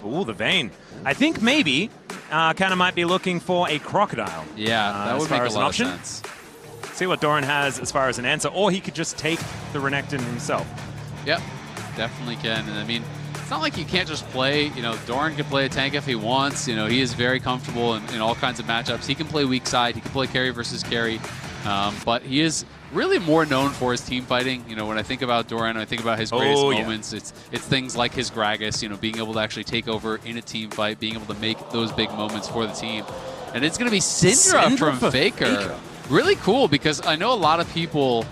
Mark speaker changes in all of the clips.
Speaker 1: Ooh, the vein. I think maybe Kana might be looking for a crocodile.
Speaker 2: Yeah, that would make a lot of sense.
Speaker 1: See what Doran has as far as an answer, or he could just take the Renekton himself.
Speaker 2: Yep, definitely can. And I mean, it's not like you can't just play, you know, Doran can play a tank if he wants. You know, he is very comfortable in all kinds of matchups. He can play weak side, he can play carry versus carry, but he is really more known for his team fighting. You know, when I think about Doran, I think about his greatest moments. It's things like his Gragas, you know, being able to actually take over in a team fight, being able to make those big moments for the team. And it's going to be Syndra from Faker. Really cool, because I know a lot of people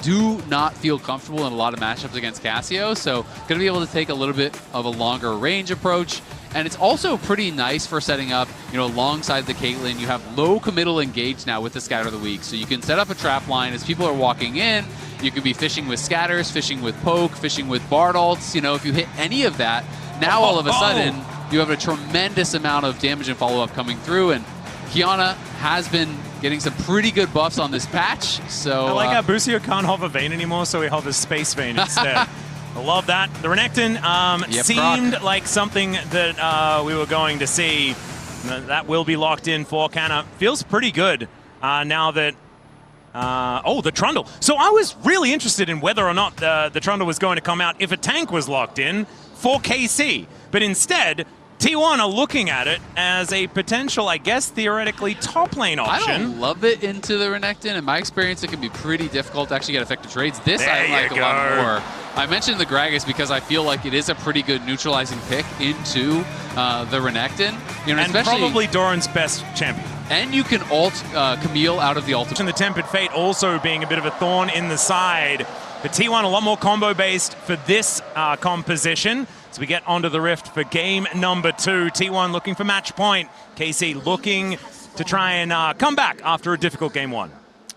Speaker 2: do not feel comfortable in a lot of matchups against Cassio, so going to be able to take a little bit of a longer range approach. And it's also pretty nice for setting up, you know, alongside the Caitlyn. You have low committal engage now with the Scatter of the Week, so you can set up a trap line as people are walking in. You can be fishing with scatters, fishing with poke, fishing with bard ults. You know, if you hit any of that, now all of a sudden you have a tremendous amount of damage and follow-up coming through. And Qiyana has been getting some pretty good buffs on this patch. So
Speaker 1: I like how Busio can't hover Vayne anymore, so he hovers Space Vayne instead. I love that. The Renekton seemed like something that we were going to see. That will be locked in for Kana. Feels pretty good now that... the Trundle. So I was really interested in whether or not the Trundle was going to come out if a tank was locked in for KC. But instead, T1 are looking at it as a potential, I guess, theoretically top lane option.
Speaker 2: I don't love it into the Renekton. In my experience, it can be pretty difficult to actually get effective trades. This I like a lot more. I mentioned the Gragas because I feel like it is a pretty good neutralizing pick into the Renekton. You know,
Speaker 1: and probably Doran's best champion.
Speaker 2: And you can ult Camille out of the ultimate.
Speaker 1: And the Tempered Fate also being a bit of a thorn in the side. But T1 a lot more combo-based for this composition. So we get onto the Rift for game number 2. T1 looking for match point. KC looking to try and come back after a difficult game 1.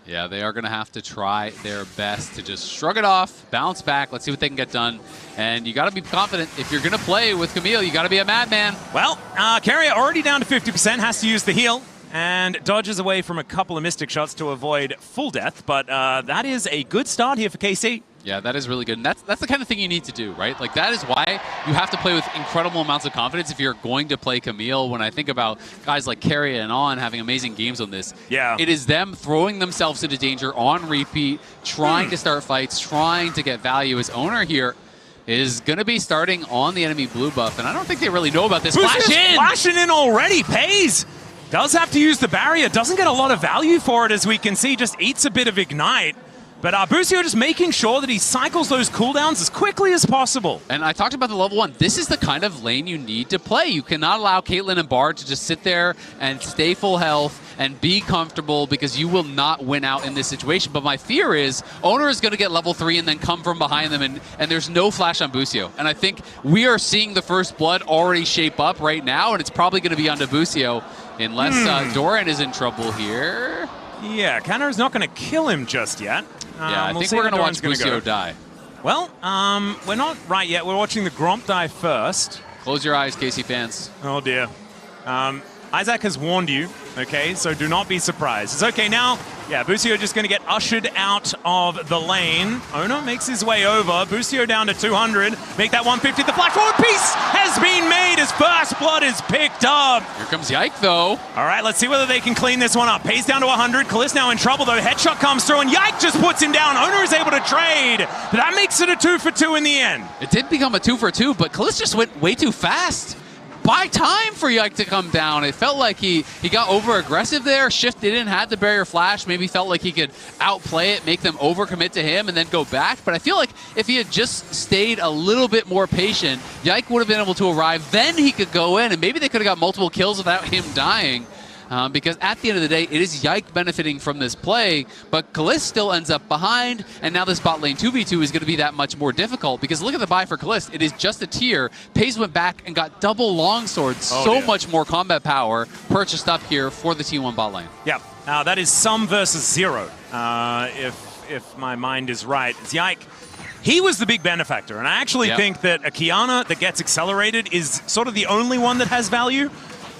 Speaker 2: Yeah, they are going to have to try their best to just shrug it off, bounce back. Let's see what they can get done. And you got to be confident. If you're going to play with Camille, you got to be a madman.
Speaker 1: Well, Carrier already down to 50%, has to use the heal. And dodges away from a couple of Mystic shots to avoid full death. But that is a good start here for KC.
Speaker 2: Yeah, that is really good. And that's the kind of thing you need to do, right? Like, that is why you have to play with incredible amounts of confidence if you're going to play Camille. When I think about guys like Carrier and On having amazing games on this, it is them throwing themselves into danger on repeat, trying to start fights, trying to get value. As owner here is going to be starting on the enemy blue buff, and I don't think they really know about this.
Speaker 1: Flashing in already. Pays. Does have to use the barrier. Doesn't get a lot of value for it, as we can see. Just eats a bit of Ignite. But Busio just making sure that he cycles those cooldowns as quickly as possible.
Speaker 2: And I talked about the level 1. This is the kind of lane you need to play. You cannot allow Caitlyn and Bard to just sit there and stay full health and be comfortable, because you will not win out in this situation. But my fear is Owner is going to get level 3 and then come from behind them, and there's no flash on Busio. And I think we are seeing the first blood already shape up right now, and it's probably going to be onto Busio unless Doran is in trouble here.
Speaker 1: Yeah, Kana is not going to kill him just yet.
Speaker 2: Yeah, I think we're going to watch Busio die.
Speaker 1: Well, we're not right yet. We're watching the Gromp die first.
Speaker 2: Close your eyes, KC fans.
Speaker 1: Oh, dear. Isaac has warned you, okay? So do not be surprised. It's okay now. Yeah, Busio just going to get ushered out of the lane. Ono makes his way over. Busio down to 200. Make that 150. The flash forward piece has been made as first blood is picked up.
Speaker 2: Here comes Yike, though.
Speaker 1: All right, let's see whether they can clean this one up. Pays down to 100. Kaliss now in trouble, though. Headshot comes through, and Yike just puts him down. Ono is able to trade, but that makes it a 2 for 2 in the end.
Speaker 2: It did become a 2 for 2, but Kaliss just went way too fast. Buy time for Yike to come down. It felt like he got over-aggressive there. Shift didn't have the barrier flash. Maybe felt like he could outplay it, make them overcommit to him, and then go back. But I feel like if he had just stayed a little bit more patient, Yike would have been able to arrive. Then he could go in, and maybe they could have got multiple kills without him dying. Because at the end of the day, it is Yike benefiting from this play, but Kaliss still ends up behind, and now this bot lane 2v2 is going to be that much more difficult, because look at the buy for Kaliss. It is just a tier. Pays went back and got double longsword, much more combat power purchased up here for the T1 bot lane.
Speaker 1: Yeah, that is some versus 0, if my mind is right. It's Yike. He was the big benefactor, and I actually think that a Qiyana that gets accelerated is sort of the only one that has value.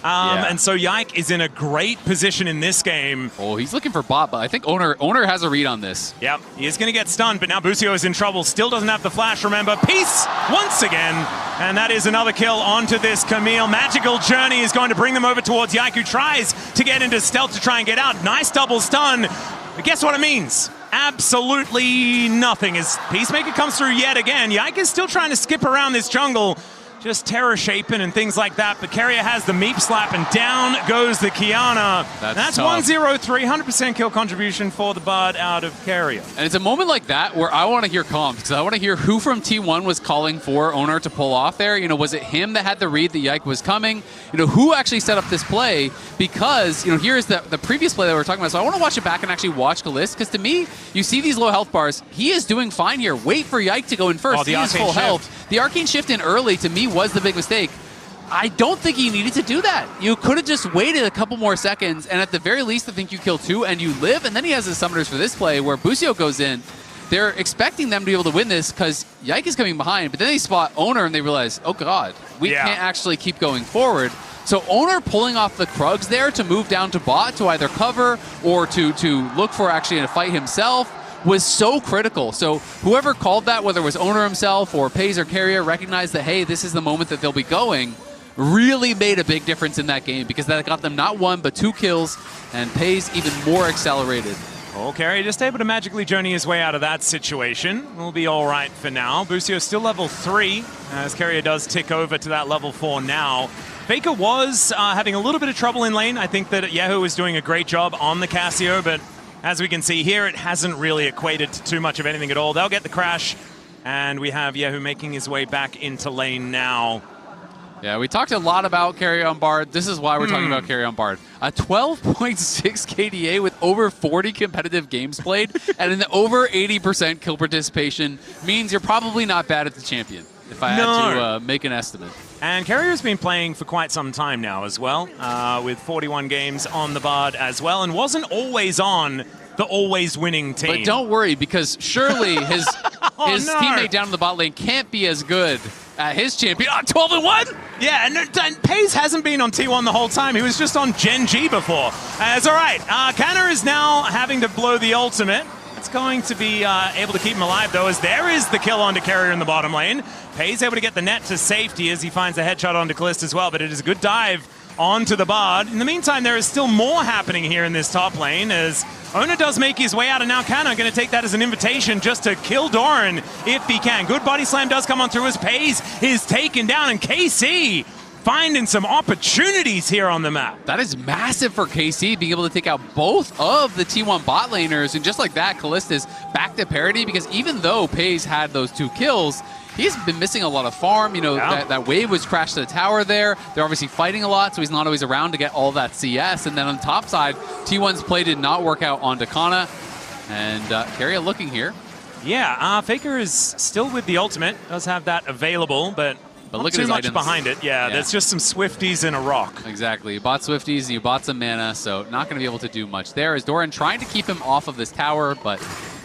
Speaker 1: And so Yike is in a great position in this game.
Speaker 2: Oh, he's looking for bot, but I think Owner has a read on this.
Speaker 1: Yep, he is going to get stunned, but now Busio is in trouble. Still doesn't have the flash, remember. Peace once again, and that is another kill onto this Camille. Magical Journey is going to bring them over towards Yike, who tries to get into stealth to try and get out. Nice double stun, but guess what it means? Absolutely nothing as Peacemaker comes through yet again. Yike is still trying to skip around this jungle, just terror shaping and things like that, but Carrier has the Meep slap, and down goes the Kiana. That's 1-0, 300% kill contribution for the Bard out of Carrier.
Speaker 2: And it's a moment like that where I want to hear comms, because I want to hear who from T1 was calling for Owner to pull off there. You know, was it him that had the read that Yike was coming? You know, who actually set up this play? Because, you know, here's the previous play that we were talking about, so I want to watch it back and actually watch Kalist, because to me, you see these low health bars, he is doing fine here. Wait for Yike to go in first. He is full health. The Arcane Shift in early, to me, was the big mistake. I don't think he needed to do that. You could have just waited a couple more seconds, and at the very least, I think you kill 2 and you live, and then he has the summoners for this play where Busio goes in. They're expecting them to be able to win this because Yike is coming behind, but then they spot Owner and they realize, oh god, we can't actually keep going forward. So Owner pulling off the Krugs there to move down to bot to either cover or to look for actually a fight himself was so critical. So whoever called that, whether it was Owner himself or Pays or Carrier, recognized that, hey, this is the moment that they'll be going, really made a big difference in that game because that got them not 1 but 2 kills, and Pays even more accelerated.
Speaker 1: Oh, Carrier just able to magically journey his way out of that situation. We'll be all right for now. Busio still level 3, as Carrier does tick over to that level 4 now. Faker was having a little bit of trouble in lane. I think that Yahoo was doing a great job on the Casio, but as we can see here, it hasn't really equated to too much of anything at all. They'll get the crash, and we have Yahoo making his way back into lane now.
Speaker 2: Yeah, we talked a lot about Carrier on Bard. This is why we're talking about Carrier on Bard. A 12.6 KDA with over 40 competitive games played and an over 80% kill participation means you're probably not bad at the champion, if I had to make an estimate.
Speaker 1: And Carrier's been playing for quite some time now as well, with 41 games on the Bard as well, and wasn't always on the always winning team.
Speaker 2: But don't worry, because surely his teammate down in the bot lane can't be as good at his champion. 12-1?
Speaker 1: Yeah, and Pays hasn't been on T1 the whole time. He was just on Gen G before. It's all right. Canner is now having to blow the ultimate. It's going to be able to keep him alive, though, as there is the kill onto Carrier in the bottom lane. Pays able to get the net to safety as he finds a headshot onto Kalist as well, but it is a good dive onto the Bard. In the meantime, there is still more happening here in this top lane as Owner does make his way out, and now Canna going to take that as an invitation just to kill Doran if he can. Good body slam does come on through as Pays is taken down, and KC finding some opportunities here on the map.
Speaker 2: That is massive for KC, being able to take out both of the T1 bot laners, and just like that, Kalist is back to parity, because even though Pays had those 2 kills, he's been missing a lot of farm. You know, that wave was crashed to the tower there. They're obviously fighting a lot, so he's not always around to get all that CS. And then on the top side, T1's play did not work out onto Kana. And Carrier looking here.
Speaker 1: Yeah, Faker is still with the ultimate. Does have that available, but
Speaker 2: look
Speaker 1: too
Speaker 2: at his
Speaker 1: much
Speaker 2: items
Speaker 1: behind it. Yeah, there's just some Swifties and a rock.
Speaker 2: Exactly. You bought Swifties and you bought some mana, so not going to be able to do much there. As Doran trying to keep him off of this tower, but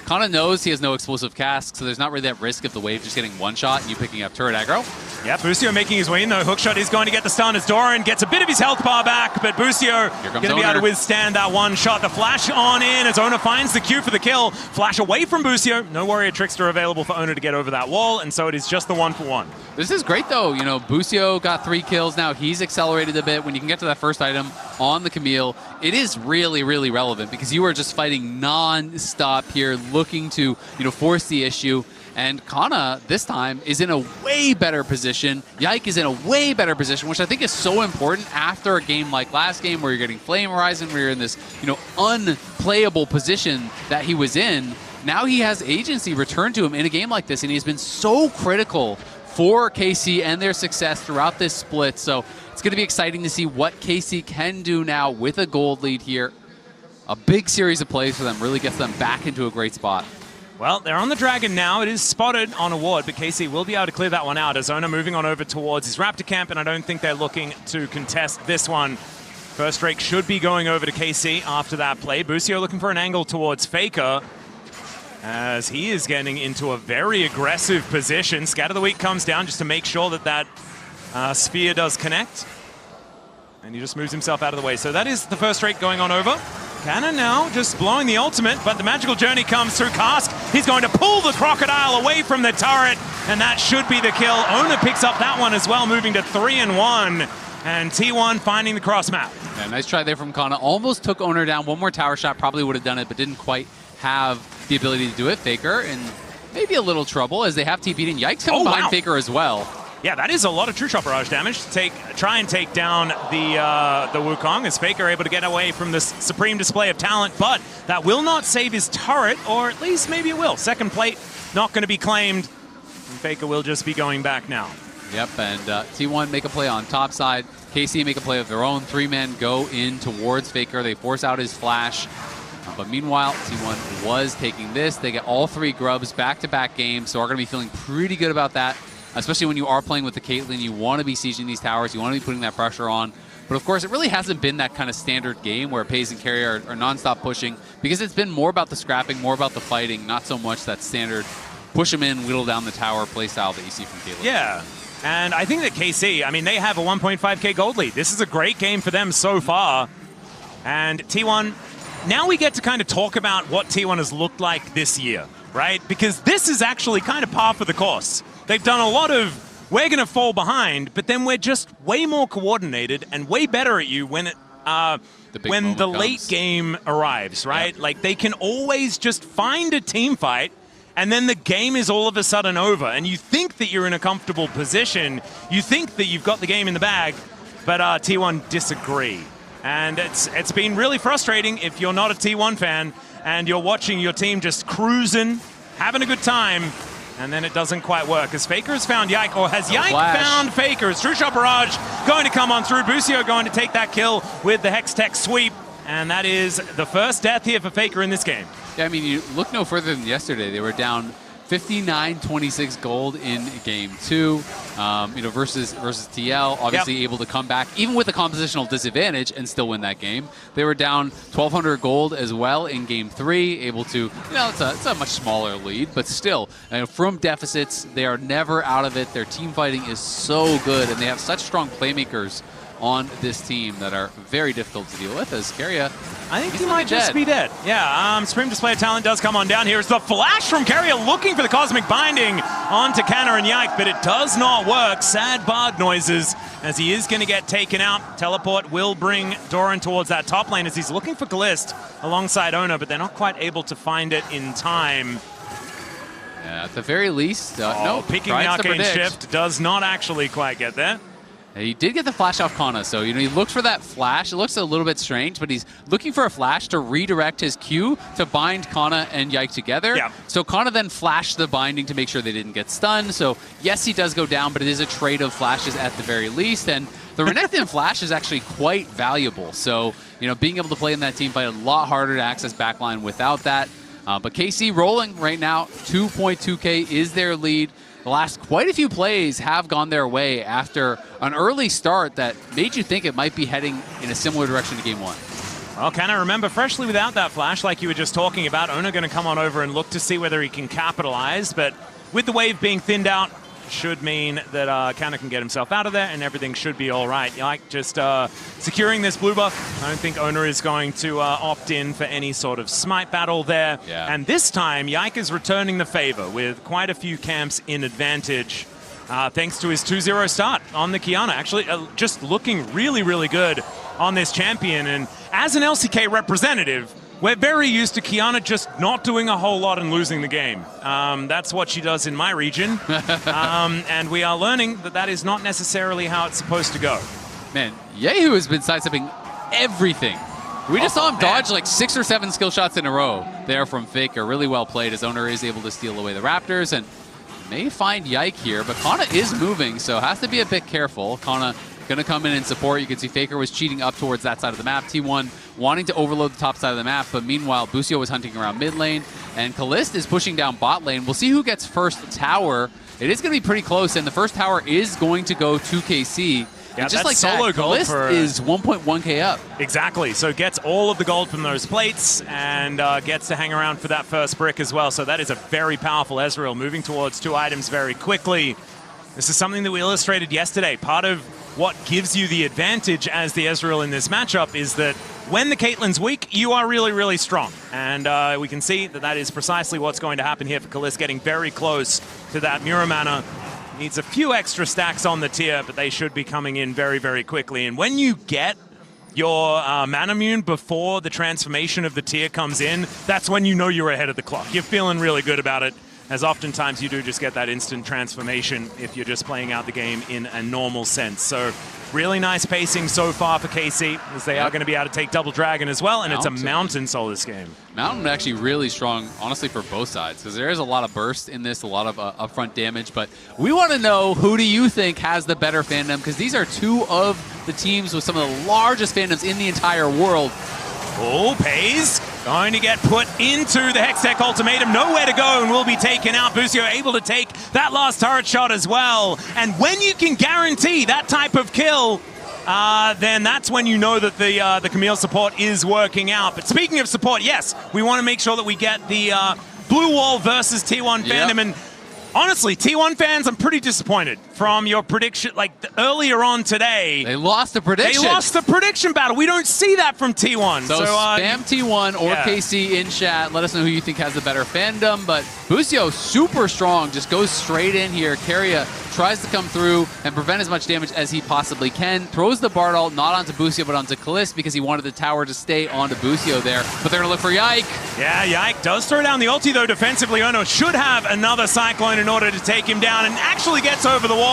Speaker 2: Kana knows he has no explosive cask, so there's not really that risk of the wave just getting one shot and you picking up turret aggro.
Speaker 1: Yeah, Busio making his way in though. Hookshot is going to get the stun as Doran gets a bit of his health bar back, but Busio going to be able to withstand that one shot. The flash on in as Owner finds the Q for the kill. Flash away from Busio. No Warrior Trickster available for Owner to get over that wall, and so it is just the 1-for-1.
Speaker 2: This is great though. You know, Busio got 3 kills now. He's accelerated a bit. When you can get to that first item on the Camille, it is really, really relevant because you are just fighting non-stop here, looking to, you know, force the issue. And Kana, this time, is in a way better position. Yike is in a way better position, which I think is so important after a game like last game where you're getting Flame Horizon, where you're in this, you know, unplayable position that he was in. Now he has agency returned to him in a game like this, and he's been so critical for KC and their success throughout this split. So it's going to be exciting to see what KC can do now with a gold lead here. A big series of plays for them really gets them back into a great spot.
Speaker 1: Well, they're on the Dragon now. It is spotted on a ward, but KC will be able to clear that one out as Owner moving on over towards his Raptor camp, and I don't think they're looking to contest this one. First Drake should be going over to KC after that play. Busio looking for an angle towards Faker as he is getting into a very aggressive position. Scatter the Weak comes down just to make sure that that sphere does connect. And he just moves himself out of the way. So that is the first rate going on over. Canna now just blowing the ultimate, but the magical journey comes through Cask. He's going to pull the crocodile away from the turret, and that should be the kill. Owner picks up that one as well, moving to 3-1. And T1 finding the cross map.
Speaker 2: Yeah, nice try there from Kana. Almost took Owner down. One more tower shot probably would have done it, but didn't quite have the ability to do it. Faker in maybe a little trouble as they have TP'd, and Yikes coming behind Faker as well.
Speaker 1: Yeah, that is a lot of true shot barrage damage to try and take down the Wukong, as Faker able to get away from this supreme display of talent, but that will not save his turret, or at least maybe it will. Second plate not going to be claimed, and Faker will just be going back now.
Speaker 2: Yep, and T1 make a play on top side. KC make a play of their own. 3-men go in towards Faker. They force out his flash. But meanwhile, T1 was taking this. They get all 3 grubs back-to-back games, so are going to be feeling pretty good about that, especially when you are playing with the Caitlyn. You want to be sieging these towers. You want to be putting that pressure on. But of course, it really hasn't been that kind of standard game where Pays and Carry are non-stop pushing, because it's been more about the scrapping, more about the fighting, not so much that standard push them in, whittle down the tower play style that you see from Caitlyn.
Speaker 1: Yeah. And I think that KC, I mean, they have a 1.5k gold lead. This is a great game for them so far. And T1, now we get to kind of talk about what T1 has looked like this year, right? Because this is actually kind of par for the course. They've done a lot of, we're going to fall behind, but then we're just way more coordinated and way better at you when the late game arrives, right? Yep. Like, they can always just find a team fight, and then the game is all of a sudden over, and you think that you're in a comfortable position. You think that you've got the game in the bag, but T1 disagree. And it's been really frustrating if you're not a T1 fan and you're watching your team just cruising, having a good time, and then it doesn't quite work. As Faker has found Yike, or has Yike found Faker? True Shot Barrage going to come on through. Busio going to take that kill with the Hex Tech sweep. And that is the first death here for Faker in this game.
Speaker 2: Yeah, I mean, you look no further than yesterday. They were down 59-26 gold in game 2, versus TL. Obviously able to come back, even with a compositional disadvantage, and still win that game. They were down 1,200 gold as well in game 3, able to, it's a much smaller lead, but still, from deficits, they are never out of it. Their team fighting is so good, and they have such strong playmakers on this team that are very difficult to deal with, as Keria,
Speaker 1: I think he might just be dead. Yeah, Supreme Display of Talent does come on down here. It's the flash from Keria looking for the Cosmic Binding onto Canna and Yike, but it does not work. Sad bard noises as he is going to get taken out. Teleport will bring Doran towards that top lane as he's looking for Glist alongside Ona, but they're not quite able to find it in time.
Speaker 2: Yeah, at the very least,
Speaker 1: picking the Arcane Shift does not actually quite get there.
Speaker 2: He did get the flash off Kana, so he looks for that flash. It looks a little bit strange, but he's looking for a flash to redirect his Q to bind Kana and Yike together. Yeah. So Kana then flashed the binding to make sure they didn't get stunned. So yes, he does go down, but it is a trade of flashes at the very least. And the Renekton flash is actually quite valuable. So, being able to play in that team fight, a lot harder to access backline without that. But KC rolling right now, 2.2k is their lead. The last quite a few plays have gone their way after an early start that made you think it might be heading in a similar direction to game 1.
Speaker 1: Well, can I remember freshly without that flash like you were just talking about? Ona going to come on over and look to see whether he can capitalize, but with the wave being thinned out, should mean that Canna can get himself out of there and everything should be all right. Like just securing this blue buff. I don't think Ona is going to opt in for any sort of smite battle there. Yeah. And this time, Yike is returning the favor with quite a few camps in advantage. Thanks to his 2-0 start on the Qiyana. Actually, just looking really, really good on this champion. And as an LCK representative, we're very used to Qiyana just not doing a whole lot and losing the game. That's what she does in my region. And we are learning that that is not necessarily how it's supposed to go.
Speaker 2: Man, Yehu has been sidestepping everything. We just saw him dodge like 6 or 7 skill shots in a row there from Faker. Really well played. His owner is able to steal away the Raptors and may find Yike here, but Kana is moving, so has to be a bit careful. Kana going to come in and support. You can see Faker was cheating up towards that side of the map. T1 wanting to overload the top side of the map, but meanwhile, Busio was hunting around mid lane, and Kalist is pushing down bot lane. We'll see who gets first tower. It is going to be pretty close, and the first tower is going to go to KC.
Speaker 1: Yeah,
Speaker 2: and just like
Speaker 1: solo
Speaker 2: that,
Speaker 1: gold
Speaker 2: Kalist is 1.1k up.
Speaker 1: Exactly, so gets all of the gold from those plates and gets to hang around for that first brick as well. So that is a very powerful Ezreal moving towards 2 items very quickly. This is something that we illustrated yesterday. Part of what gives you the advantage as the Ezreal in this matchup is that when the Caitlyn's weak, you are really, really strong. And we can see that that is precisely what's going to happen here for Kalist, getting very close to that Muramana. Needs a few extra stacks on the tier, but they should be coming in very, very quickly. And when you get your Manamune before the transformation of the tier comes in, that's when you know you're ahead of the clock. You're feeling really good about it, as oftentimes you do just get that instant transformation if you're just playing out the game in a normal sense. So really nice pacing so far for KC, as they are going to be able to take Double Dragon as well, and it's a Mountain Soul this game.
Speaker 2: Mountain actually really strong, honestly, for both sides, because there is a lot of burst in this, a lot of upfront damage, but we want to know, who do you think has the better fandom? Because these are two of the teams with some of the largest fandoms in the entire world.
Speaker 1: Oh, Pays going to get put into the Hextech Ultimatum. Nowhere to go and will be taken out. Busio able to take that last turret shot as well. And when you can guarantee that type of kill, then that's when you know that the Camille support is working out. But speaking of support, yes, we want to make sure that we get the Blue Wall versus T1 fandom. And honestly, T1 fans, I'm pretty disappointed from your prediction. Like earlier on today,
Speaker 2: they lost the prediction.
Speaker 1: They lost the prediction battle. We don't see that from T1.
Speaker 2: So spam T1 or KC in chat. Let us know who you think has the better fandom. But Busio, super strong, just goes straight in here. Keria tries to come through and prevent as much damage as he possibly can. Throws the Bard ult not onto Busio but onto Kalist because he wanted the tower to stay onto Busio there. But they're going to look for Yike. Yeah, Yike does throw down the ulti though defensively. Ono should have another Cyclone in order to take him down and actually gets over the wall.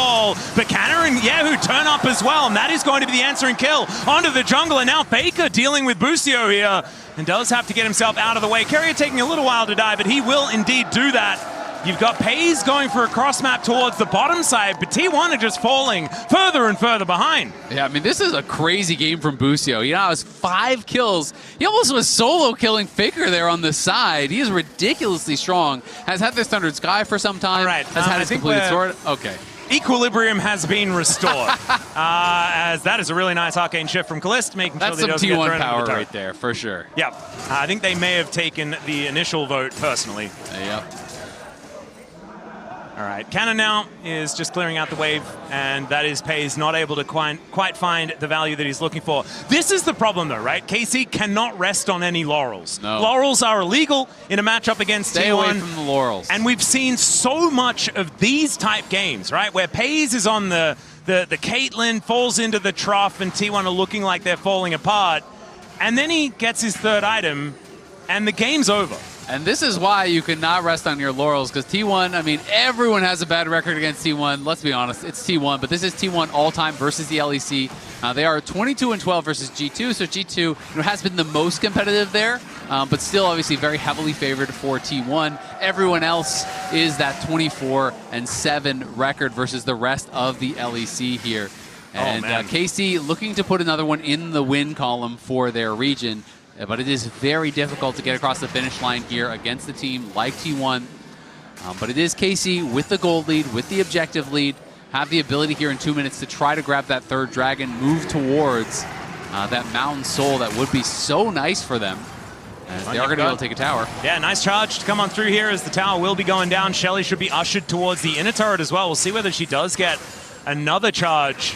Speaker 2: But Canna and Yahoo turn up as well, and that is going to be the answering kill onto the jungle. And now Faker dealing with Busio here and does have to get himself out of the way. Keria taking a little while to die, but he will indeed do that. You've got Pays going for a cross map towards the bottom side, but T1 are just falling further and further behind. Yeah, I mean, this is a crazy game from Busio. You know, it was 5 kills. He almost was solo killing Faker there on the side. He is ridiculously strong. Has had this Thundered Sky for some time. All right. Has had his completed sword. Okay. Equilibrium has been restored. As that is a really nice arcane shift from Kalist, making sure that he doesn't get thrown into the tower. That's some T1 power right there, for sure. Yep. I think they may have taken the initial vote personally. Yep. All right, Canna now is just clearing out the wave, and that is Pays not able to quite find the value that he's looking for. This is the problem though, right? KC cannot rest on any laurels. No. Laurels are illegal in a matchup against T1. Stay away from the laurels. And we've seen so much of these type games, right? Where Pays is on the Caitlyn, falls into the trough, and T1 are looking like they're falling apart. And then he gets his third item, and the game's over. And this is why you cannot rest on your laurels, because T1, I mean, everyone has a bad record against T1. Let's be honest, it's T1, but this is T1 all-time versus the LEC. They are 22-12 versus G2, so G2 has been the most competitive there, but still obviously very heavily favored for T1. Everyone else is that 24-7 record versus the rest of the LEC here. And KC looking to put another one in the win column for their region. But it is very difficult to get across the finish line here against a team like T1. But it is KC with the gold lead, with the objective lead, have the ability here in 2 minutes to try to grab that third dragon, move towards that Mountain Soul that would be so nice for them. As they are going to be able to take a tower. Yeah, nice charge to come on through here as the tower will be going down. Shelly should be ushered towards the inner turret as well. We'll see whether she does get another charge.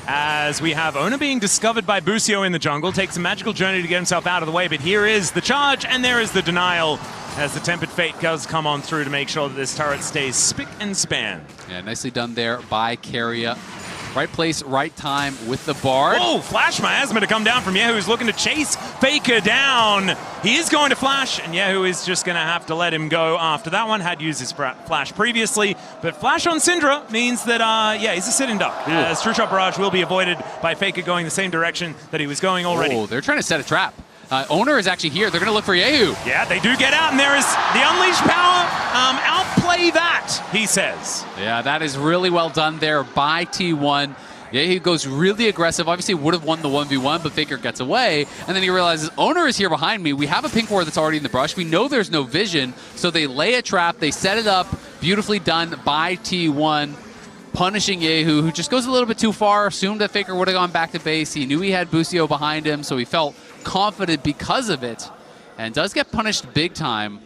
Speaker 2: As we have Ona being discovered by Busio in the jungle, takes a magical journey to get himself out of the way, but here is the charge, and there is the denial as the Tempered Fate does come on through to make sure that this turret stays spick and span. Yeah, nicely done there by Keria. Right place, right time with the Bard. Oh, Flash Miasma to come down from Yahoo, who's looking to chase Faker down. He is going to Flash, and Yahoo is just going to have to let him go after that one. Had used his Flash previously, but Flash on Syndra means that, yeah, he's a sitting duck. As True Shot Barrage will be avoided by Faker going the same direction that he was going already. Oh, they're trying to set a trap. Owner is actually here. They're going to look for Yahoo. Yeah, they do get out, and there is the Unleashed Power. Outplay that, he says. Yeah, that is really well done there by T1. Yahoo goes really aggressive. Obviously would have won the 1v1, but Faker gets away. And then he realizes, Owner is here behind me. We have a pink ward that's already in the brush. We know there's no vision. So they lay a trap. They set it up. Beautifully done by T1. Punishing Yahoo, who just goes a little bit too far. Assumed that Faker would have gone back to base. He knew he had Busio behind him, so he felt confident because of it, and does get punished big time.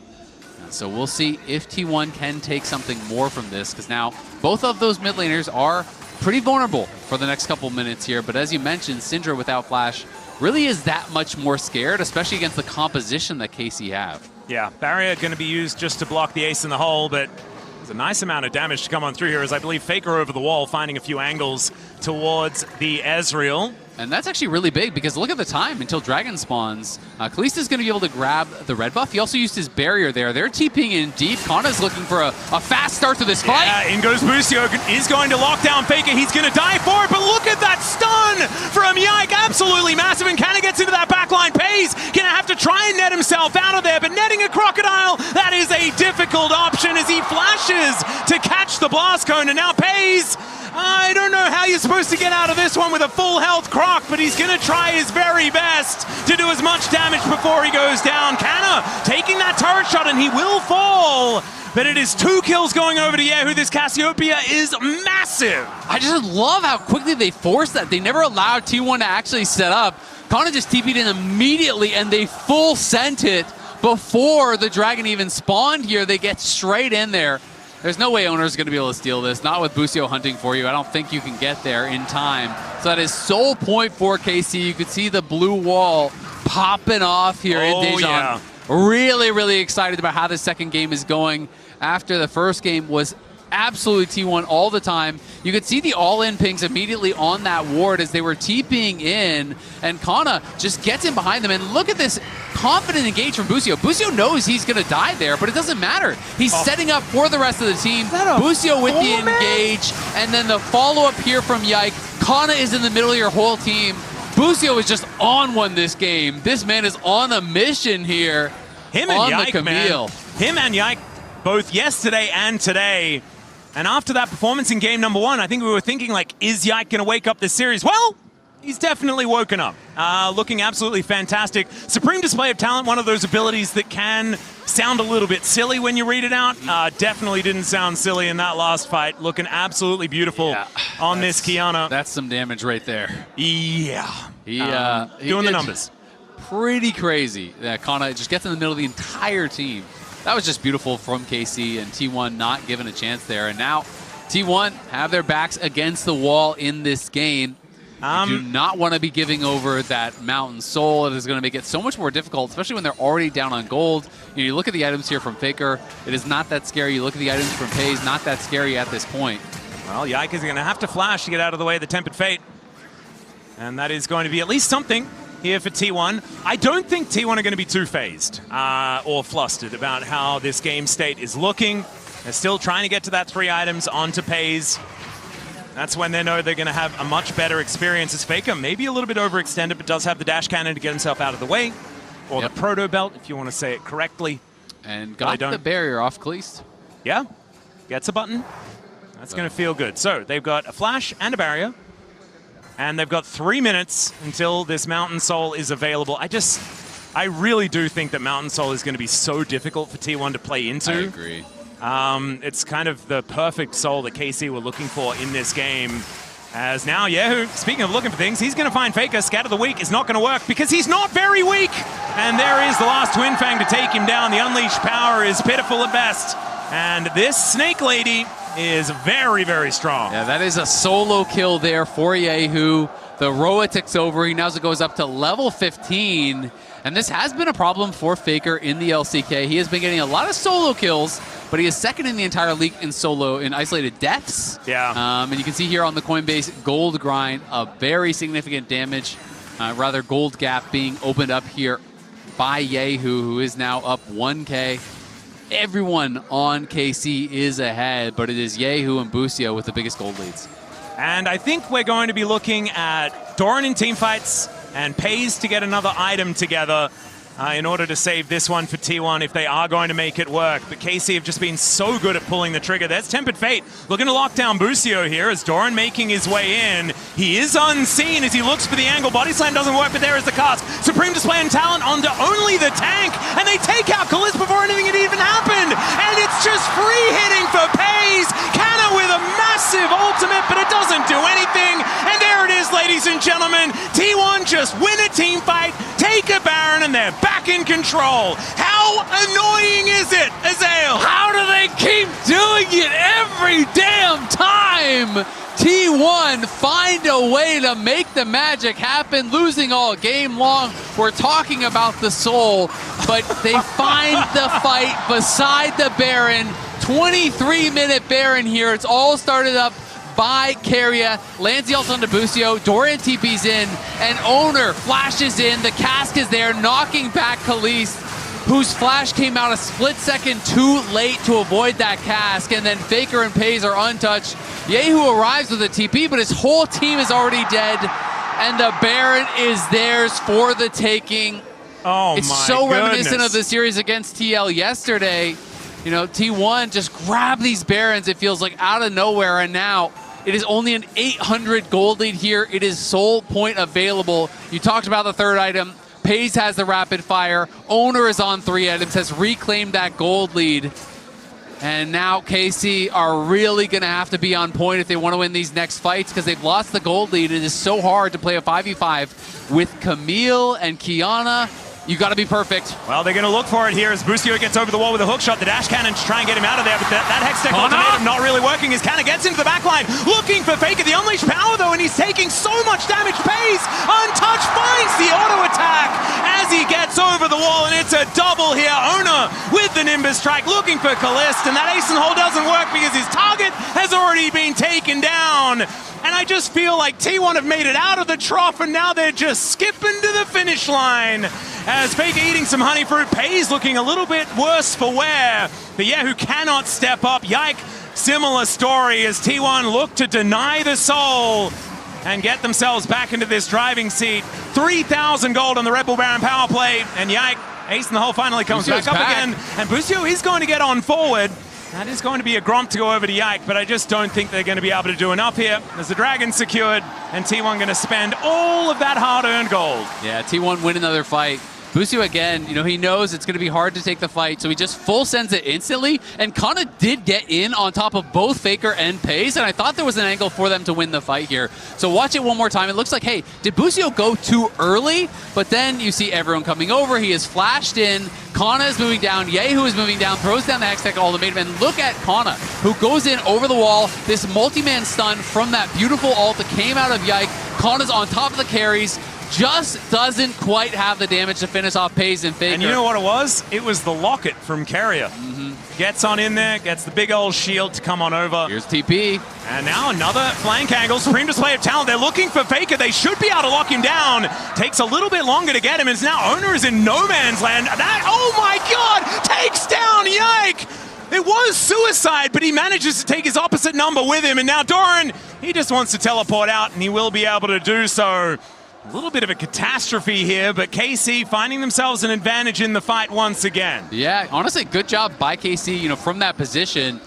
Speaker 2: So we'll see if T1 can take something more from this, because now both of those mid laners are pretty vulnerable for the next couple minutes here. But as you mentioned, Syndra without Flash really is that much more scared, especially against the composition that KC have.
Speaker 1: Yeah, barrier going to be used just to block the ace in the hole, but there's a nice amount of damage to come on through here as I believe Faker over the wall, finding a few angles towards the Ezreal.
Speaker 2: And that's actually really big because look at the time until Dragon spawns. Kalista is going to be able to grab the red buff. He also used his barrier there. They're TPing in deep. Kana's looking for a fast start to this fight.
Speaker 1: Yeah, in goes Busio. Is going to lock down Faker. He's going to die for it, but look at that stun from Yike. Absolutely massive, and Kana gets into that backline. Pays going to have to try and net himself out of there, but netting a Crocodile, that is a difficult option as he flashes to catch the blast cone, and now Pays. I don't know how you're supposed to get out of this one with a full health Croc, but he's going to try his very best to do as much damage before he goes down. Kana taking that turret shot, and he will fall. But it is 2 kills going over to Yehu. This Cassiopeia is massive.
Speaker 2: I just love how quickly they forced that. They never allowed T1 to actually set up. Kana just TP'd in immediately, and they full sent it before the Dragon even spawned here. They get straight in there. There's no way Owner's going to be able to steal this. Not with Busio hunting for you. I don't think you can get there in time. So that is sole point for KC. You could see the blue wall popping off here in Dejan.
Speaker 1: Yeah.
Speaker 2: Really, really excited about how the second game is going. After the first game was absolutely T1 all the time. You could see the all-in pings immediately on that ward as they were TPing in, and Kana just gets in behind them. And look at this confident engage from Busio. Busio knows he's going to die there, but it doesn't matter. He's setting up for the rest of the team. Busio with the engage, and then the follow-up here from Yike. Kana is in the middle of your whole team. Busio is just on one this game. This man is on a mission here.
Speaker 1: Him and Yike, man. Him and Yike both yesterday and today. And after that performance in game number 1, I think we were thinking, like, is Yike going to wake up this series? Well, he's definitely woken up. Looking absolutely fantastic. Supreme display of talent, one of those abilities that can sound a little bit silly when you read it out. Definitely didn't sound silly in that last fight. Looking absolutely beautiful on this Kiana.
Speaker 2: That's some damage right there.
Speaker 1: Yeah.
Speaker 2: He
Speaker 1: doing the numbers.
Speaker 2: Pretty crazy that Kana just gets in the middle of the entire team. That was just beautiful from KC, and T1 not given a chance there. And now T1 have their backs against the wall in this game. You do not want to be giving over that Mountain Soul. It is going to make it so much more difficult, especially when they're already down on gold. You look at the items here from Faker. It is not that scary. You look at the items from Pays, not that scary at this point.
Speaker 1: Well, Yike is going to have to flash to get out of the way of the Tempered Fate. And that is going to be at least something here for T1. I don't think T1 are going to be too phased or flustered about how this game state is looking. They're still trying to get to that 3 items onto Pays. That's when they know they're going to have a much better experience as Faker. Maybe a little bit overextended, but does have the dash cannon to get himself out of the way. Or the proto belt, if you want to say it correctly.
Speaker 2: And got the barrier off Kalista.
Speaker 1: Yeah, gets a button. That's going to feel good. So they've got a flash and a barrier. And they've got 3 minutes until this Mountain Soul is available. I really do think that Mountain Soul is going to be so difficult for T1 to play into.
Speaker 2: I agree.
Speaker 1: It's kind of the perfect soul that KC were looking for in this game. As now Yehu, speaking of looking for things, he's going to find Faker. Scatter the Weak is not going to work because he's not very weak. And there is the last Twin Fang to take him down. The unleashed power is pitiful at best. And this Snake Lady is very, very strong.
Speaker 2: Yeah, that is a solo kill there for Yehu. The Roa ticks over. He now goes up to level 15. And this has been a problem for Faker in the LCK. He has been getting a lot of solo kills, but he is second in the entire league in solo in isolated deaths.
Speaker 1: Yeah.
Speaker 2: And you can see here on the Coinbase gold grind, a very significant damage, rather gold gap being opened up here by Yehu, who is now up 1K. Everyone on KC is ahead, but it is Yehu and Busio with the biggest gold leads.
Speaker 1: And I think we're going to be looking at Doran in team fights and Pays to get another item together in order to save this one for T1 if they are going to make it work. But KC have just been so good at pulling the trigger. There's Tempered Fate looking to lock down Busio here as Doran making his way in. He is unseen as he looks for the angle. Body Slam doesn't work, but there is the cast. Supreme Display and Talent onto only the tank, and they take out Kalista before anything had even happened. And it's just free hitting for Pays. Kana with a massive ultimate, but it doesn't do anything. And there it is, ladies and gentlemen. T1 just win a team fight, take a Baron, and they're back in control. How annoying is it, Azael?
Speaker 2: How do they keep doing it every damn time? T1 find a way to make the magic happen, losing all game long. We're talking about the soul, but they find the fight beside the Baron. 23-minute Baron here. It's all started up by Keria. Lands the ult onto Busio. Dorian TP's in, and Owner flashes in. The cask is there, knocking back Khalees, whose flash came out a split second too late to avoid that cask, and then Faker and Paze are untouched. Yehu arrives with a TP, but his whole team is already dead, and the Baron is theirs for the taking.
Speaker 1: Oh,
Speaker 2: it's
Speaker 1: my
Speaker 2: so
Speaker 1: goodness.
Speaker 2: reminiscent of the series against TL yesterday. You know, T1 just grabbed these Barons, it feels like, out of nowhere, and now it is only an 800 gold lead here. It is soul point available. You talked about the third item. Paze has the rapid fire. Owner is on 3 items, has reclaimed that gold lead. And now KC are really going to have to be on point if they want to win these next fights, because they've lost the gold lead. It is so hard to play a 5v5 with Camille and Kiana. You got to be perfect.
Speaker 1: Well, they're going to look for it here as Busio gets over the wall with a hook shot. The dash cannon to try and get him out of there, but that Hextech ultimatum not really working as Canna gets into the backline, looking for Faker. The unleashed power, though, and he's taking so much damage. Pace, untouched, finds the auto attack as he gets over the wall, and it's a double here. Owner with the Nimbus strike, looking for Kalist, and that ace and hole doesn't work because his target has already been taken down. And I just feel like T1 have made it out of the trough, and now they're just skipping to the finish line. As Faker eating some honey fruit, Paze looking a little bit worse for wear. But yeah, who cannot step up. Yike, similar story as T1 look to deny the soul and get themselves back into this driving seat. 3,000 gold on the Red Bull Baron power play, and Yike, ace in the hole finally comes back up again. And Busio is going to get on forward. That is going to be a Gromp to go over to Yike, but I just don't think they're going to be able to do enough here. There's the Dragon secured, and T1 going to spend all of that hard-earned gold.
Speaker 2: Yeah, T1 win another fight. Busio again, you know, he knows it's going to be hard to take the fight, so he just full sends it instantly, and Kana did get in on top of both Faker and Paze, and I thought there was an angle for them to win the fight here. So watch it one more time. It looks like, hey, did Busio go too early? But then you see everyone coming over. He is flashed in. Kana is moving down. Yehu is moving down, throws down the Hextech ultimatum, and look at Kana, who goes in over the wall. This multi-man stun from that beautiful ult that came out of Yike. Kana's on top of the carries. Just doesn't quite have the damage to finish off Paze and Faker.
Speaker 1: And you know what it was? It was the locket from Keria. Gets on in there, gets the big old shield to come on over.
Speaker 2: Here's TP.
Speaker 1: And now another flank angle. Supreme display of talent. They're looking for Faker. They should be able to lock him down. Takes a little bit longer to get him. And now Owner is in no man's land. That, oh my God, takes down Yike. It was suicide, but he manages to take his opposite number with him. And now Doran, he just wants to teleport out, and he will be able to do so. A little bit of a catastrophe here, but KC finding themselves an advantage in the fight once again.
Speaker 2: Yeah, honestly, good job by KC, you know, from that position.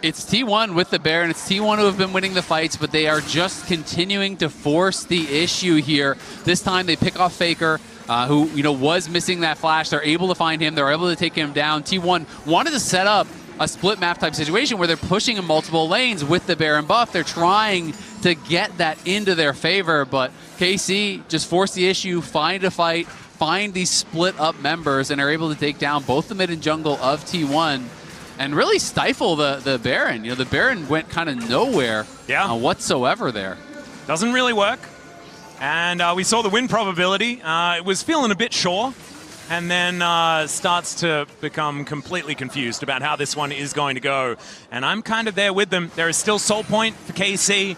Speaker 2: It's T1 with the Baron. It's T1 who have been winning the fights, but they are just continuing to force the issue here. This time they pick off Faker, who, you know, was missing that flash. They're able to find him. They're able to take him down. T1 wanted to set up a split map type situation where they're pushing in multiple lanes with the Baron buff. They're trying to get that into their favor, but KC just forced the issue, find a fight, find these split up members, and are able to take down both the mid and jungle of T1 and really stifle the Baron. You know, the Baron went kind of nowhere whatsoever there.
Speaker 1: Doesn't really work. And we saw the win probability. It was feeling a bit sure, and then starts to become completely confused about how this one is going to go. And I'm kind of there with them. There is still soul point for KC.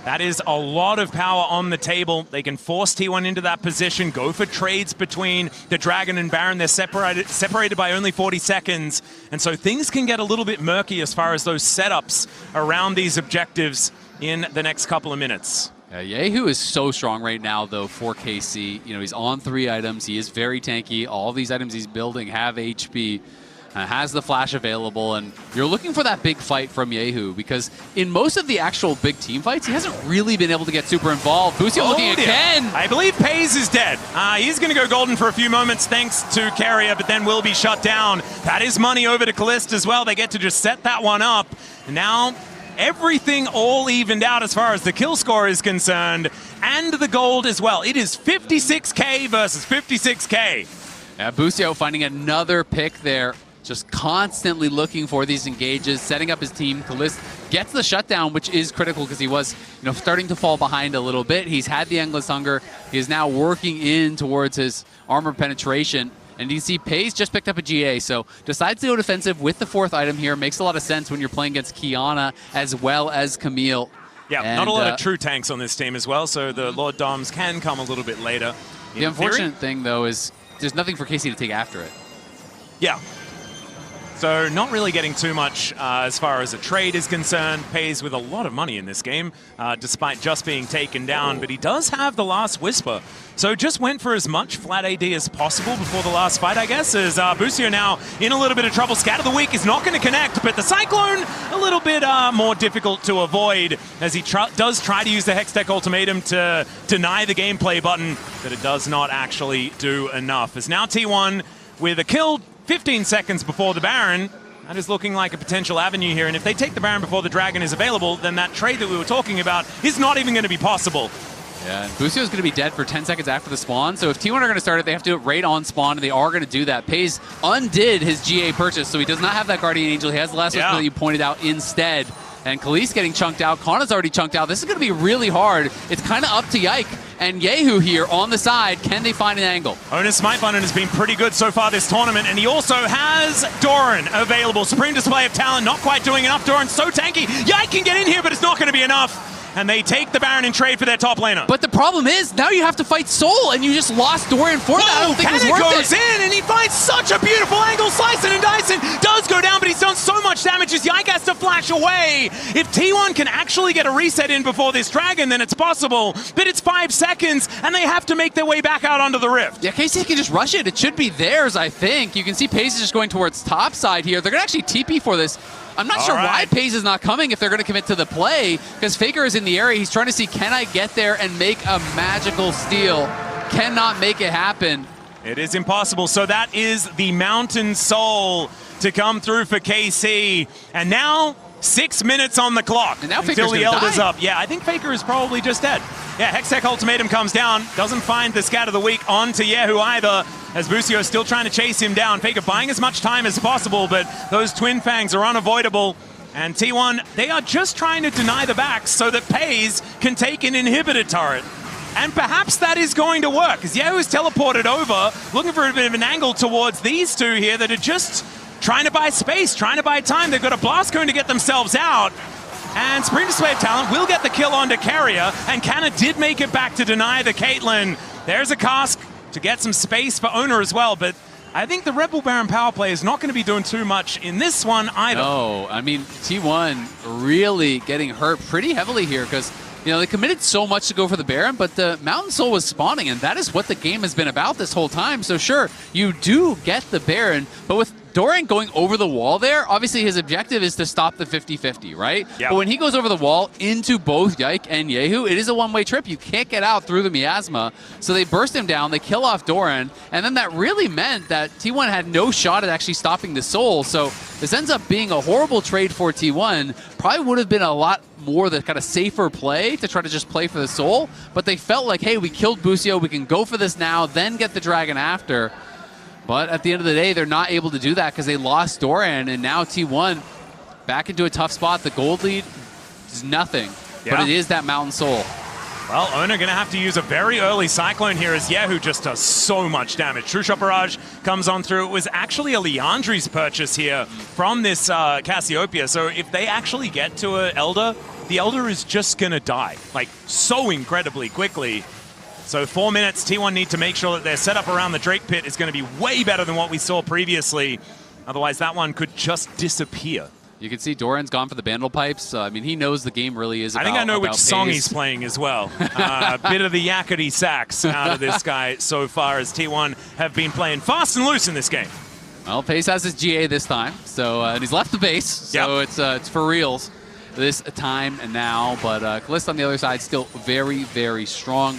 Speaker 1: That is a lot of power on the table. They can force T1 into that position, go for trades between the Dragon and Baron. They're separated by only 40 seconds. And so things can get a little bit murky as far as those setups around these objectives in the next couple of minutes.
Speaker 2: Yehu is so strong right now, though, for KC. You know, he's on 3 items. He is very tanky. All these items he's building have HP. Has the flash available, and you're looking for that big fight from Yehu, because in most of the actual big team fights, he hasn't really been able to get super involved. Busio looking again.
Speaker 1: I believe Paze is dead. He's going to go golden for a few moments thanks to Keria, but then will be shut down. That is money over to Kalist as well. They get to just set that one up. And now everything all evened out as far as the kill score is concerned, and the gold as well. It is 56K versus 56K.
Speaker 2: Busio finding another pick there. Just constantly looking for these engages, setting up his team. Kalist gets the shutdown, which is critical because he was, starting to fall behind a little bit. He's had the Endless Hunger. He is now working in towards his armor penetration. And you see FaZe just picked up a GA, so decides to go defensive with the 4th item here. Makes a lot of sense when you're playing against Kiana as well as Camille.
Speaker 1: Yeah, and not a lot of true tanks on this team as well, so the Lord Doms can come a little bit later.
Speaker 2: The unfortunate thing, though, is there's nothing for KC to take after it.
Speaker 1: Yeah. So not really getting too much as far as a trade is concerned. FaZe with a lot of money in this game, despite just being taken down. But he does have the last Whisper. So just went for as much flat AD as possible before the last fight, I guess, as Busio now in a little bit of trouble. Scatter the Weak is not going to connect, but the Cyclone a little bit more difficult to avoid as he does try to use the Hextech Ultimatum to deny the gameplay button, but it does not actually do enough. As now T1 with a kill 15 seconds before the Baron. That is looking like a potential avenue here, and if they take the Baron before the Dragon is available, then that trade that we were talking about is not even going to be possible.
Speaker 2: Yeah, and Busio's going to be dead for 10 seconds after the spawn, so if T1 are going to start it, they have to do it right on spawn, and they are going to do that. FaZe undid his GA purchase, so he does not have that Guardian Angel. He has the last one that you pointed out instead. And Khalees getting chunked out. Kana's already chunked out. This is going to be really hard. It's kind of up to Yike and Yehu here on the side. Can they find an angle?
Speaker 1: Onus Smite Button has been pretty good so far this tournament, and he also has Doran available. Supreme display of talent, not quite doing enough. Doran's so tanky. Yike can get in here, but it's not going to be enough. And they take the Baron in trade for their top laner.
Speaker 2: But the problem is, now you have to fight Soul, and you just lost Dorian for that. I don't think it was worth it.
Speaker 1: Goes in, and he finds such a beautiful angle. Slicing and Dyson does go down, but he's done so much damage as Yike has to flash away. If T1 can actually get a reset in before this Dragon, then it's possible. But it's 5 seconds, and they have to make their way back out onto the Rift.
Speaker 2: Yeah, KC can just rush it. It should be theirs, I think. You can see FaZe is just going towards top side here. They're going to actually TP for this. I'm not sure why FaZe is not coming if they're going to commit to the play, because Faker is in the area. He's trying to see, can I get there and make a magical steal? Cannot make it happen.
Speaker 1: It is impossible. So that is the Mountain Soul to come through for KC. And now 6 minutes on the clock
Speaker 2: and now
Speaker 1: until the Elder's up. Yeah, I think Faker is probably just dead. Yeah, Hextech Ultimatum comes down. Doesn't find the Scatter of the Weak onto Yehu either, as Busio is still trying to chase him down. Faker buying as much time as possible, but those Twin Fangs are unavoidable. And T1, they are just trying to deny the backs so that FaZe can take an inhibitor turret. And perhaps that is going to work, because Yehu is teleported over, looking for a bit of an angle towards these two here that are just trying to buy space, trying to buy time. They've got a Blast Cone to get themselves out. And Supreme Display of Talent will get the kill onto Carrier, and Canna did make it back to deny the Caitlyn. There's a cask to get some space for Owner as well, but I think the Rebel Baron power play is not going to be doing too much in this one either.
Speaker 2: No, I mean, T1 really getting hurt pretty heavily here, because they committed so much to go for the Baron, but the Mountain Soul was spawning, and that is what the game has been about this whole time. So sure, you do get the Baron, but with Dorian going over the wall there, obviously his objective is to stop the 50-50, right?
Speaker 1: Yep.
Speaker 2: But when he goes over the wall into both Yike and Yehu, it is a one-way trip. You can't get out through the miasma. So they burst him down, they kill off Doran, and then that really meant that T1 had no shot at actually stopping the Soul. So this ends up being a horrible trade for T1. Probably would have been a lot more the kind of safer play to try to just play for the Soul, but they felt like, hey, we killed Busio, we can go for this now, then get the Dragon after. But at the end of the day, they're not able to do that because they lost Doran, and now T1 back into a tough spot. The gold lead is nothing, but it is that Mountain Soul.
Speaker 1: Well, Owner going to have to use a very early Cyclone here as Yehu just does so much damage. True Shot Barrage comes on through. It was actually a Leandri's purchase here from this Cassiopeia. So if they actually get to an Elder, the Elder is just going to die, like so incredibly quickly. So 4 minutes, T1 need to make sure that their setup around the Drake Pit is going to be way better than what we saw previously. Otherwise, that one could just disappear.
Speaker 2: You can see Doran's gone for the Bandle Pipes. I mean, he knows the game really is about
Speaker 1: I think I know which song
Speaker 2: pace.
Speaker 1: he's playing as well. A bit of the yakety sax out of this guy so far, as T1 have been playing fast and loose in this game.
Speaker 2: Well, Pace has his GA this time, so and he's left the base, so it's for reals this time and now. But Kalista on the other side still very, very strong.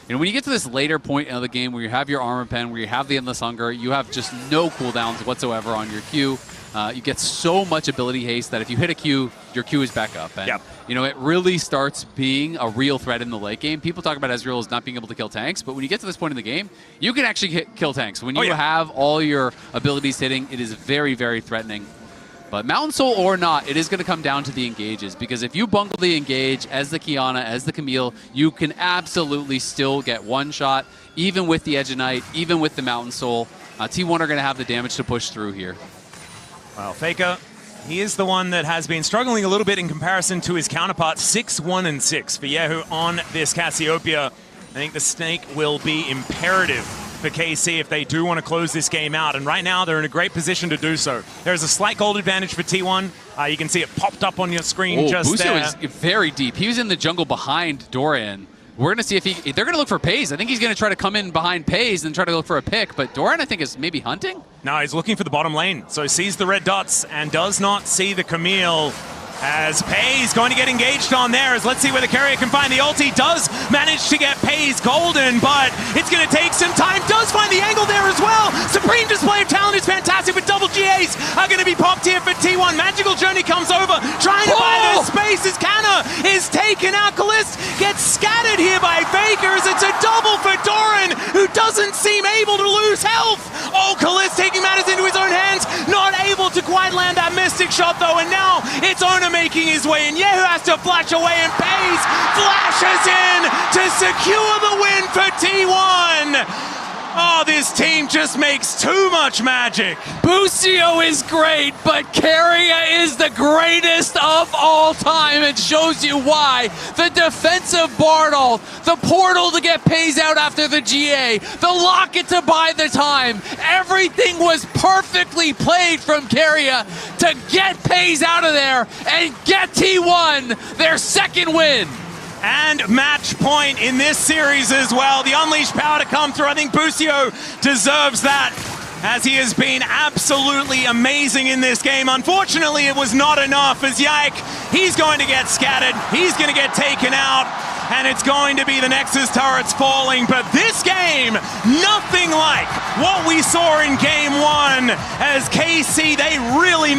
Speaker 2: When you get to this later point of the game where you have your armor pen, where you have the Endless Hunger, you have just no cooldowns whatsoever on your Q. You get so much ability haste that if you hit a Q, your Q is back up. And, it really starts being a real threat in the late game. People talk about Ezreal as not being able to kill tanks, but when you get to this point in the game, you can actually kill tanks. When you have all your abilities hitting, it is very, very threatening. But Mountain Soul or not, it is going to come down to the engages, because if you bungle the engage as the Kiana, as the Camille, you can absolutely still get one shot, even with the Edge of Night, even with the Mountain Soul. T1 are going to have the damage to push through here.
Speaker 1: Well, Faker, he is the one that has been struggling a little bit in comparison to his counterpart. 6-1-6 for Yehu on this Cassiopeia. I think the Snake will be imperative for KC if they do want to close this game out. And right now, they're in a great position to do so. There's a slight gold advantage for T1. You can see it popped up on your screen just
Speaker 2: Busio
Speaker 1: there.
Speaker 2: is very deep. He was in the jungle behind Doran. We're going to see if they're going to look for Pays. I think he's going to try to come in behind Pays and try to look for a pick. But Doran, I think, is maybe hunting?
Speaker 1: No, he's looking for the bottom lane. So sees the red dots and does not see the Camille. As Pays going to get engaged on there, as let's see where the carrier can find the ulti. Does manage to get Pays golden, but it's going to take some time. Does find the angle there as well. Supreme display of talent is fantastic, but double GAs are going to be popped here for T1. Magical Journey comes over, trying to buy this space as Canna is taken out. Kalist gets scattered here by Fakers. It's a double for Doran, who doesn't seem able to lose health. Oh, Kalist taking matters into his own hands, not able to quite land that Mystic shot though, and now it's Ona making his way in. Yehu has to flash away, and Pays flashes in to secure the win for T1. Oh, this team just makes too much magic.
Speaker 2: Busio is great, but Keria is the greatest of all time. It shows you why. The defensive Bardal, the portal to get Pays out after the GA, the locket to buy the time. Everything was perfectly played from Keria to get Pays out of there and get T1 their second win.
Speaker 1: And match point in this series as well. The unleashed power to come through. I think Busio deserves that, as he has been absolutely amazing in this game. Unfortunately, it was not enough, as Yike, he's going to get scattered. He's going to get taken out, and it's going to be the Nexus turrets falling. But this game, nothing like what we saw in game one, as KC, they really